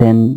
10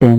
10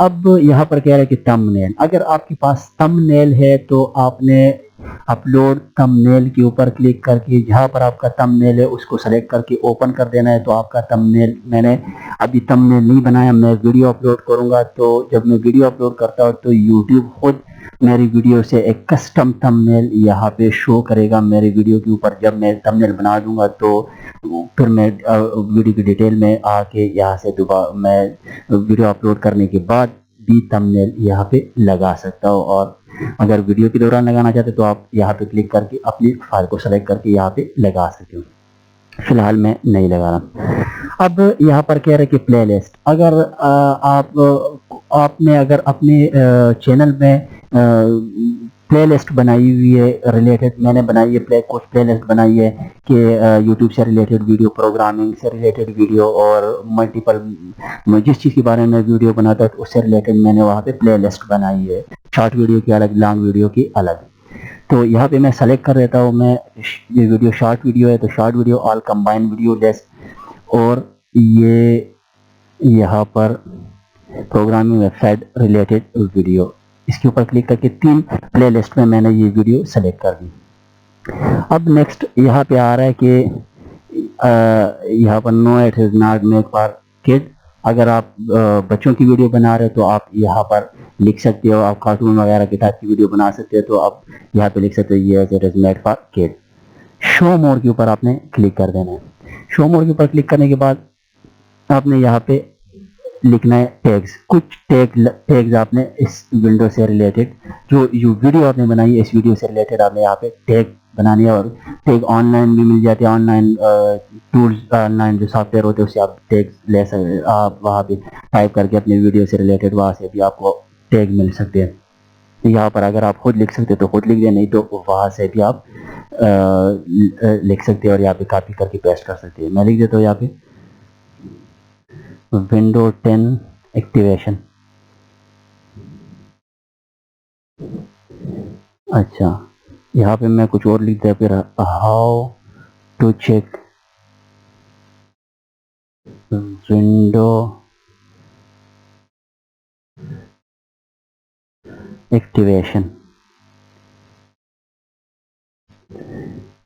اب یہاں پر کہہ رہے کہ تمبنیل، اگر آپ کے پاس تمبنیل ہے تو آپ نے اپلوڈ تمبنیل کے اوپر کلک کر کے جہاں پر آپ کا تمبنیل ہے اس کو سلیکٹ کر کے اوپن کر دینا ہے. تو آپ کا تمبنیل، میں نے ابھی تمبنیل نہیں بنایا، میں ویڈیو اپلوڈ کروں گا تو جب میں ویڈیو اپلوڈ کرتا ہوں تو یوٹیوب خود میری ویڈیو سے ایک کسٹم تمبنیل یہاں پہ شو کرے گا میری ویڈیو کے اوپر. جب میں تمبنیل بنا دوں گا تو پھر میں ویڈیو کی ڈیٹیل میں آ کے یہاں سے دوبارہ میں ویڈیو اپلوڈ کرنے کے بعد بھی تمبنیل یہاں پہ لگا سکتا ہوں. اور اگر ویڈیو کے دوران لگانا چاہتے تو آپ یہاں پہ کلک کر کے اپنی فائل کو سلیکٹ کر کے یہاں پہ لگا سکتے ہو. فی الحال میں نہیں لگا رہا. اب یہاں پر کہہ رہے کہ پلے لسٹ، اگر آپ نے اگر اپنے چینل میں پلے لسٹ بنائی ہوئی ہے ریلیٹڈ، میں نے بنائی ہے کچھ پلے لسٹ بنائی ہے کہ یوٹیوب سے ریلیٹڈ ویڈیو، پروگرامنگ سے ریلیٹڈ ویڈیو اور ملٹیپل، جس چیز کے بارے میں ویڈیو بناتا ہے اس سے ریلیٹڈ میں نے وہاں پہ پلے لسٹ بنائی ہے، شارٹ ویڈیو کی الگ، لانگ ویڈیو کی الگ. تو یہاں پہ میں سلیکٹ کر دیتا ہوں، میں یہ ویڈیو شارٹ ویڈیو ہے تو short video all combine video list, اور یہ یہاں پر programming web site related video, اس کے اوپر کلک کر کے 3 پلے لسٹ میں میں نے یہ ویڈیو سلیکٹ کر دی. اب نیکسٹ یہاں پہ آ رہا ہے کہ یہاں پر no it is not make for kid. اگر آپ بچوں کی ویڈیو بنا رہے تو آپ یہاں پر لکھ سکتے ہو، آپ کارٹون وغیرہ کے ٹائپ کی ویڈیو بنا سکتے ہو تو آپ یہاں پہ لکھ سکتے ہو یہ اٹ از میڈ فار کڈ. شو مور کے اوپر آپ نے کلک کر دینا ہے. شو مور کے اوپر کلک کرنے کے بعد آپ نے یہاں پہ لکھنا ہے ٹیگز. کچھ ٹیگز آپ نے اس ونڈو سے ریلیٹڈ، جو ویڈیو آپ نے بنائی ہے اس ویڈیو سے ریلیٹڈ آپ نے یہاں پہ ٹیگ بنانی ہے. اور ٹیگ آن لائن بھی مل جاتے ہیں، on line tools, on line جو سافٹ ویئر ہوتے ہیں اس سے آپ ٹیگ لے سکتے، آپ وہاں پہ ٹائپ کر کے اپنی ویڈیو سے ریلیٹڈ وہاں سے بھی آپ کو ٹیگ مل سکتے ہیں. یہاں پر اگر آپ خود لکھ سکتے تو خود لکھ دیں، نہیں تو وہاں سے بھی آپ لکھ سکتے ہیں اور یہاں پہ کاپی کر کے پیسٹ کر سکتے ہیں. میں لکھ دیتا ہوں یہاں پہ ونڈو 10 ایکٹیویشن. اچھا یہاں پہ میں کچھ اور لکھ دیا، پھر how to check window activation.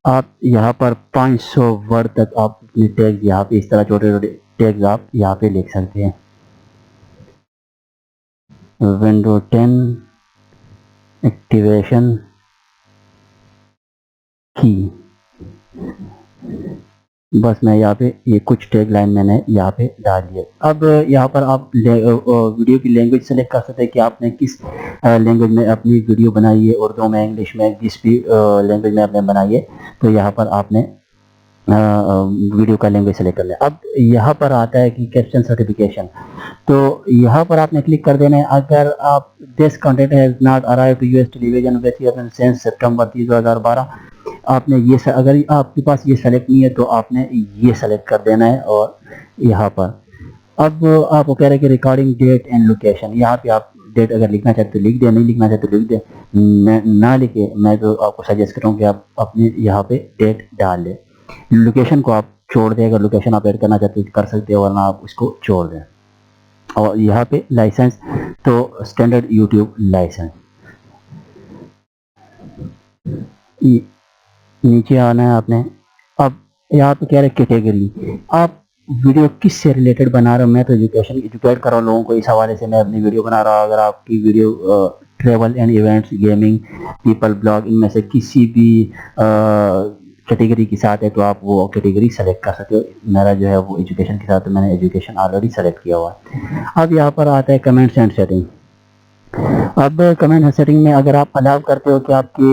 آپ یہاں پر 500 ورڈ تک آپ اپنے ٹیگ یہاں پہ اس طرح چھوٹے چھوٹے ٹیگز آپ یہاں پہ لکھ سکتے ہیں. ونڈو 10 ایکٹیویشن کی، بس میں یہاں پہ یہ کچھ ٹیگ لائن میں نے یہاں پہ ڈال دیے. اب یہاں پر آپ ویڈیو کی لینگویج سلیکٹ کر سکتے ہیں کہ آپ نے کس لینگویج میں اپنی ویڈیو بنائی ہے، اردو میں، انگلش میں، جس بھی لینگویج میں آپ نے بنائی ہے تو یہاں پر آپ نے ویڈیو کا لینگویج سلیکٹ کر لیا. اب یہاں پر آتا ہے کہ کیپشن سرٹیفکیشن، تو یہاں پر آپ نے کلک کر دینا ہے. اگر آپ this content has not arrive to US television since September 2012، آپ نے یہ اگر آپ کے پاس یہ سلیکٹ نہیں ہے تو آپ نے یہ سلیکٹ کر دینا ہے. اور یہاں پر اب آپ کو کہہ رہے ہیں کہ ریکارڈنگ ڈیٹ اینڈ لوکیشن، یہاں پہ آپ ڈیٹ اگر لکھنا چاہتے تو لکھ دیں، نہیں لکھنا چاہتے تو لکھ دیں. نہ لکھے میں تو آپ کو سجیسٹ کروں کہ آپ اپنی یہاں پہ ڈیٹ ڈال دیں. لوکیشن کو آپ چھوڑ دیں، اگر لوکیشن آپ ایڈ کرنا چاہتے تو کر سکتے ہو، ورنہ آپ اس کو چھوڑ دیں. اور یہاں پہ لائسنس تو اسٹینڈرڈ یوٹیوب لائسنس. نیچے آنا ہے آپ نے. اب یہاں پہ کہہ رہے کیٹیگری، آپ ویڈیو کس سے ریلیٹڈ بنا رہے ہو. میں تو ایجوکیٹ کر رہا ہوں لوگوں کو، اس حوالے سے میں اپنی ویڈیو بنا رہا ہوں. اگر آپ کی video travel and events, gaming, people blog, ان میں سے کسی بھی کیٹیگری کے ساتھ ہے تو آپ وہ کیٹیگری سلیکٹ کر سکتے ہو. میرا جو ہے وہ ایجوکیشن کے ساتھ، میں نے ایجوکیشن آلریڈی سلیکٹ کیا ہوا ہے. اب یہاں پر آتا ہے کمنٹس اینڈ سیٹنگ. اب کمنٹ سیٹنگ میں اگر آپ الاؤ کرتے ہو کہ آپ کی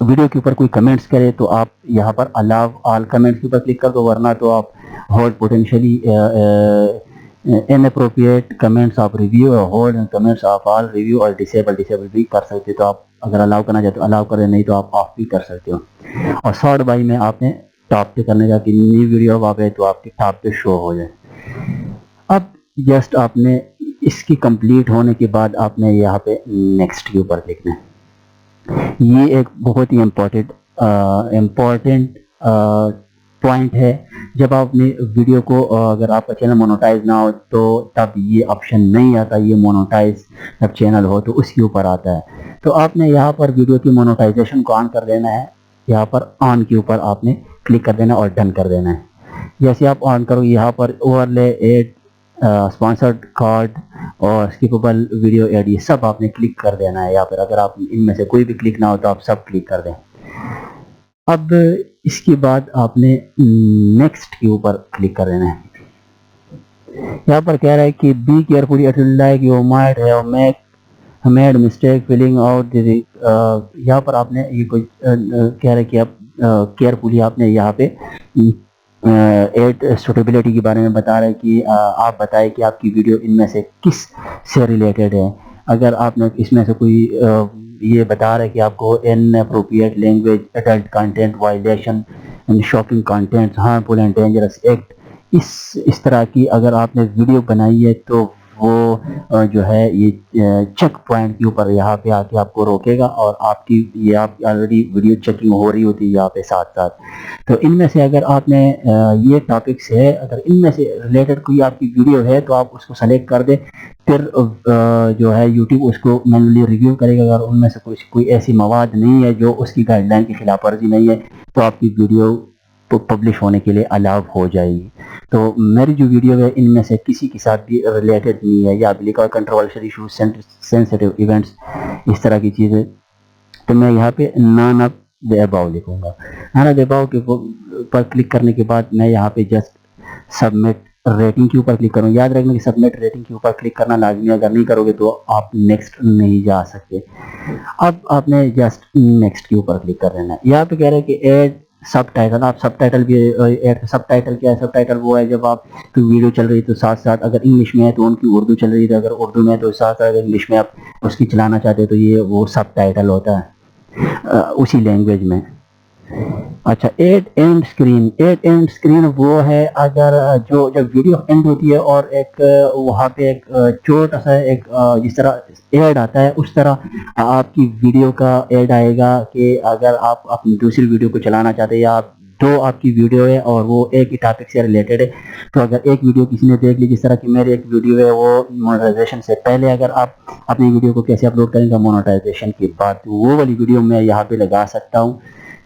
ویڈیو کے اوپر کوئی کمنٹس کرے تو آپ یہاں پر الاؤ آل کمنٹس کے اوپر کلک کر دو، ورنہ تو آپ hold potentially in appropriate comments of review, hold comments of all review, اور ڈسیبل بھی کر سکتے. تو آپ اگر الاؤ کرنا چاہتے تو الاؤ کریں، نہیں تو آپ آف بھی کر سکتے ہو. اور سارٹ بائی میں آپ نے ٹاپ پہ کرنے کا کہ نیو ویڈیو آپ ہے تو آپ کے ٹاپ پہ شو ہو جائے. اب جسٹ آپ نے اس کی کمپلیٹ ہونے کے بعد آپ نے یہاں پہ نیکسٹ کے اوپر لکھنا ہے. یہ ایک بہت ہی امپورٹنٹ پوائنٹ ہے جب آپ اپنی ویڈیو کو اگر آپ کا چینل مونوٹائز نہ ہو تو تب یہ آپشن نہیں آتا. یہ مونوٹائز جب چینل ہو تو اس کے اوپر آتا ہے. تو آپ نے یہاں پر ویڈیو کی مونوٹائزیشن کو آن کر دینا ہے. یہاں پر آن کے اوپر آپ نے کلک کر دینا اور ڈن کر دینا ہے. جیسے آپ آن کرو یہاں پر اوور لے ایڈ اسپانسرڈ کارڈ اور اسکیپبل ویڈیو ایڈ یہ سب آپ نے کلک کر دینا ہے. یا پھر اگر آپ ان میں سے کوئی بھی کلک نہ ہو تو آپ سب کلک کر دیں. اب اس کے بعد آپ نے نیکسٹ کے اوپر کلک کر دینا ہے. یہاں پر کہہ رہا ہے کہ be carefully it will like you might have made mistake filling out. یہاں پر آپ نے یہ کوئی کہہ رہا ہے کہ آپ کیئرفلی آپ نے یہاں پہ ایڈ سوٹیبلٹی کے بارے میں بتا رہا ہے کہ آپ بتائیں کہ آپ کی ویڈیو ان میں سے کس سے ریلیٹڈ ہے. اگر آپ نے اس میں سے کوئی یہ بتا رہا ہے کہ آپ کو inappropriate language adult content violation shocking content harmful and dangerous act اس طرح کی اگر آپ نے ویڈیو بنائی ہے تو وہ جو ہے یہ چیک پوائنٹ کے اوپر یہاں پہ آ کے آپ کو روکے گا اور آپ کی یہ آپ آلریڈی ویڈیو چیکنگ ہو رہی ہوتی ہے یہاں پہ ساتھ ساتھ. تو ان میں سے اگر آپ نے یہ ٹاپکس ہے اگر ان میں سے ریلیٹڈ کوئی آپ کی ویڈیو ہے تو آپ اس کو سلیکٹ کر دیں. پھر جو ہے یوٹیوب اس کو مینولی ریویو کرے گا. اگر ان میں سے کوئی ایسی مواد نہیں ہے جو اس کی گائیڈ لائن کی خلاف ورزی نہیں ہے تو آپ کی ویڈیو پبلش ہونے کے لیے الاؤ ہو جائے گی. تو میری جو ویڈیو ہے ان میں سے کسی کے ساتھ بھی ریلیٹڈ نہیں ہے. یا لکھا کنٹروورشل ایشوز سینسٹیو ایونٹس اس طرح کی چیزیں. تو میں یہاں پہ نان آف دی اباؤ لکھوں گا. نان آف دی اباؤ کے پر کلک کرنے کے بعد میں یہاں پہ جسٹ سبمٹ ریٹنگ کے اوپر کلک کروں. یاد رکھنا کہ سبمٹ ریٹنگ کے اوپر کلک کرنا لازمی ہے. اگر نہیں کرو گے تو آپ نیکسٹ نہیں جا سکتے. اب آپ نے جسٹ نیکسٹ کے اوپر کلک کر دینا ہے. یہاں پہ کہہ رہے ہیں کہ ایڈ سب ٹائٹل. آپ سب ٹائٹل بھی ایڈ. سب ٹائٹل کیا ہے؟ سب ٹائٹل وہ ہے جب آپ کی ویڈیو چل رہی ہے تو ساتھ ساتھ اگر انگلش میں ہے تو ان کی اردو چل رہی ہے. اگر اردو میں ہے تو ساتھ ساتھ اگر انگلش میں آپ اس کی چلانا چاہتے ہیں تو یہ وہ سب ٹائٹل ہوتا ہے اسی لینگویج میں. اچھا add end screen. Add end screen وہ ہے اگر جو جب ویڈیو اینڈ ہوتی ہے اور ایک وہاں پہ ایک چھوٹا سا ایک جس طرح ایڈ آتا ہے اس طرح آپ کی ویڈیو کا ایڈ آئے گا کہ اگر آپ اپنی دوسری ویڈیو کو چلانا چاہتے ہیں یا آپ کی ویڈیو ہے اور وہ ایک ہی ٹاپک سے ریلیٹڈ ہے تو اگر ایک ویڈیو کسی نے دیکھ لی جس طرح کہ میری ایک ویڈیو ہے وہ مونیٹائزیشن سے پہلے اگر آپ اپنی ویڈیو کو کیسے اپلوڈ کریں گے مونیٹائزیشن کے بعد وہ والی ویڈیو میں یہاں پہ لگا سکتا ہوں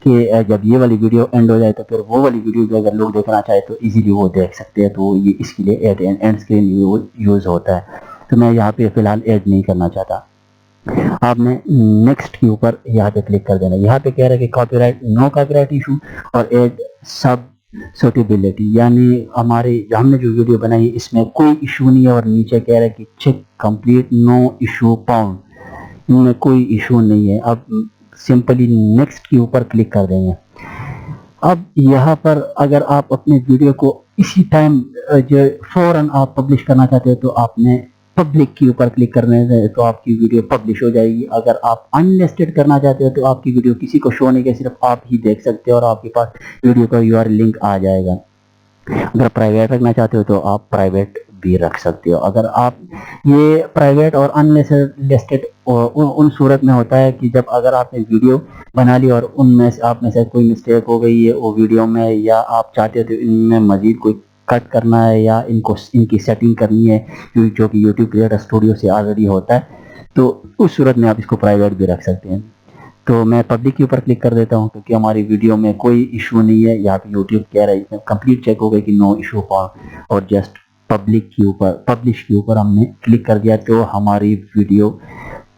کہ جب یہ والی ویڈیو اینڈ ہو جائے تو پھر وہ والی ویڈیو جو اگر لوگ دیکھنا چاہے تو ایزیلی وہ دیکھ سکتے ہیں. تو یہ اس کے لیے ایڈ اینڈ اسکرین یوز ہوتا ہے. تو میں یہاں پہ فی الحال ایڈ نہیں کرنا چاہتا. آپ نے نیکسٹ کے اوپر یہاں پہ کلک کر دینا. یہاں پہ کہہ رہا ہے کہ کاپی رائٹ نو کاپی رائٹ ایشو اور ایڈ سب سوٹیبلٹی یعنی ہم نے جو ویڈیو بنائی ہے اس میں کوئی ایشو نہیں ہے. اور نیچے کہہ رہا ہے کہ check complete no issue found. ان میں کوئی ایشو نہیں ہے. اب سمپلی نیکسٹ کے اوپر کلک کر دیں گے. اب یہاں پر اگر آپ اپنے ویڈیو کو اسی ٹائم جو فوراً آپ پبلش کرنا چاہتے ہیں تو آپ نے پبلک کے اوپر کلک کرنے سے تو آپ کی ویڈیو پبلش ہو جائے گی. اگر آپ انلسٹڈ کرنا چاہتے ہو تو آپ کی ویڈیو کسی کو شو نہیں کہ صرف آپ ہی دیکھ سکتے ہو اور آپ کے پاس ویڈیو کا یو آر لنک آ جائے گا. اگر پرائیویٹ رکھنا چاہتے ہو تو آپ پرائیویٹ بھی رکھ سکتے ہو. اگر آپ یہ پرائیویٹ اور انلسٹڈ ان صورت میں ہوتا ہے کہ جب اگر آپ نے ویڈیو بنا لی اور ان میں سے آپ میں سے کوئی مسٹیک ہو گئی ہے وہ ویڈیو میں یا آپ چاہتے ہو تو ان میں مزید کوئی کٹ کرنا ہے یا ان کی سیٹنگ کرنی ہے جو کہ یوٹیوب کریٹر اسٹوڈیو سے آلریڈی ہوتا ہے تو اس صورت میں آپ اس کو پرائیویٹ بھی رکھ سکتے ہیں. تو میں پبلک کے اوپر کلک کر دیتا ہوں کیونکہ ہماری ویڈیو میں کوئی ایشو نہیں ہے. یہاں پہ یوٹیوب کہہ رہا ہے کمپلیٹ چیک ہو گئی کہ نو ایشو فاؤنڈ اور جسٹ پبلک کے اوپر پبلش کے اوپر ہم نے کلک کر دیا تو ہماری ویڈیو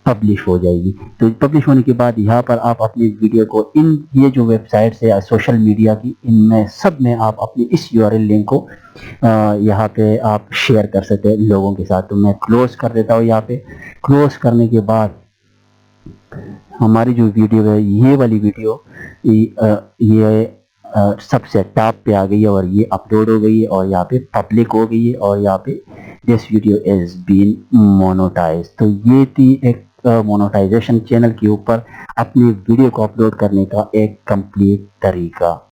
پبلش ہو جائے گی. تو پبلش ہونے کے بعد یہاں پر آپ اپنی ویڈیو کو یہ جو ویب سائٹس ہے سوشل میڈیا کی ان میں سب میں آپ اپنی اس یو آر ایل لنک کو یہاں پہ آپ شیئر کر سکتے ہیں لوگوں کے ساتھ. تو میں کلوز کر دیتا ہوں. یہاں پہ کلوز کرنے کے بعد ہماری جو ویڈیو ہے یہ والی ویڈیو یہ سب سے ٹاپ پہ آ گئی ہے اور یہ اپلوڈ ہو گئی ہے اور یہاں پہ پبلک ہو گئی ہے اور یہاں پہ this video is been monetise. تو یہ تھی ایک مونوٹائزیشن چینل کے اوپر اپنی ویڈیو کو اپلوڈ کرنے کا ایک کمپلیٹ طریقہ.